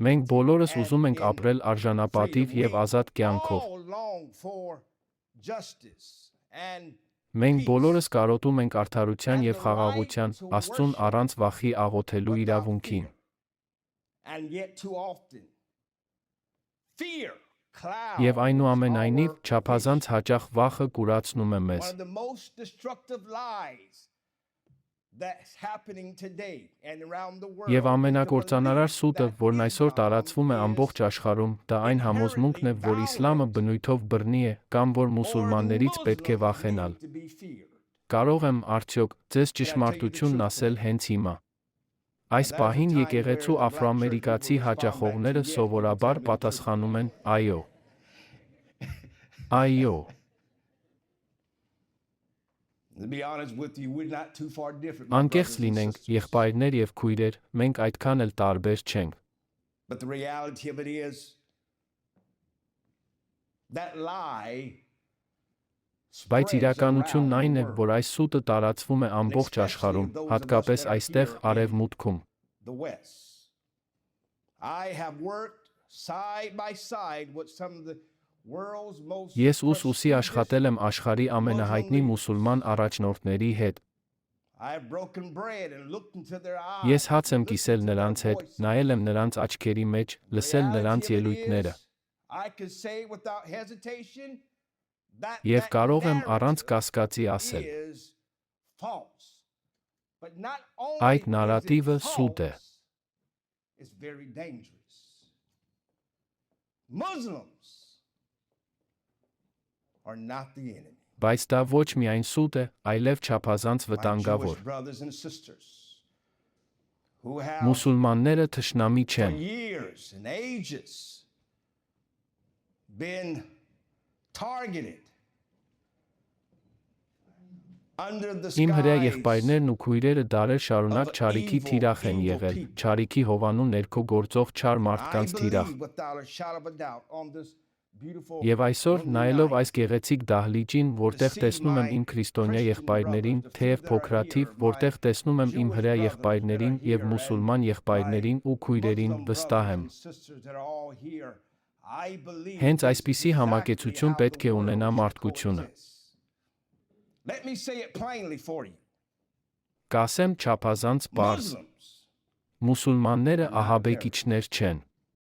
Մենք բոլորս ուզում ենք ապրել արժանապատիվ և ազատ կյանքով։ Մենք բոլորս կարոտում ենք արդարության և խաղաղության, Աստծուն առանց վախի աղոթելու իրավունքին։ Եվ այնուամենայնիվ, չափազանց հաճախ վախը կուրացնում է մեզ։ Եվ ամենակործանարար սուտը, որն այսօր տարածվում է ամբողջ աշխարհում, դա այն համոզմունքն է, որ իսլամը բնույթով բռնի է, կամ որ մուսուլմաններից պետք է վախենալ։ Կարող եմ, արդյոք, ձեզ ճշմարտությունն ասել հենց հիմա։ Այս պահին եկեղեցու աֆրոամերիկացի հաճախողները սովորաբար պատասխանում են՝ այո։ Այո։ Անկեղծ լինենք, եղբայրներ և քույրեր, մենք այդքան էլ տարբեր չենք։ Բայց իրականությունն այն է, որ այս սուտը տարածվում է ամբողջ աշխարհում, հատկապես այստեղ, Արևմուտքում։ Ես ուսի աշխատել եմ աշխարհի ամենահայտնի մուսուլման առաջնորդների հետ։ Ես հաց եմ կիսել նրանց հետ, նայել եմ նրանց աչքերի մեջ, լսել նրանց ելույթները։ Եվ կարող եմ առանց կասկածի ասել. այդ նարատիվը սուտ է։ Բայց դա ոչ միայն սուտ է, այլև չափազանց վտանգավոր։ Մուսուլմանները թշնամի չեն։ Իմ հրեա եղբայրներն ու քույրերը դարեր շարունակ չարիքի թիրախ են եղել, չարիքի հովանու ներքո գործող չար մարդկանց թիրախ։ Եվ այսօր, նայելով այս գեղեցիկ դահլիճին, որտեղ տեսնում եմ իմ քրիստոնյա եղբայրներին, թեև փոքրաթիվ, որտեղ տեսնում եմ իմ հրեա եղբայրներին և մուսուլման եղբայրներին ու քույրերին, վստահ եմ։ Հենց այսպիսի համակեցություն պետք է ունենա մարդկությունը։ Կասեմ չափազանց պարզ. մուսուլմանները ահաբեկիչներ չեն։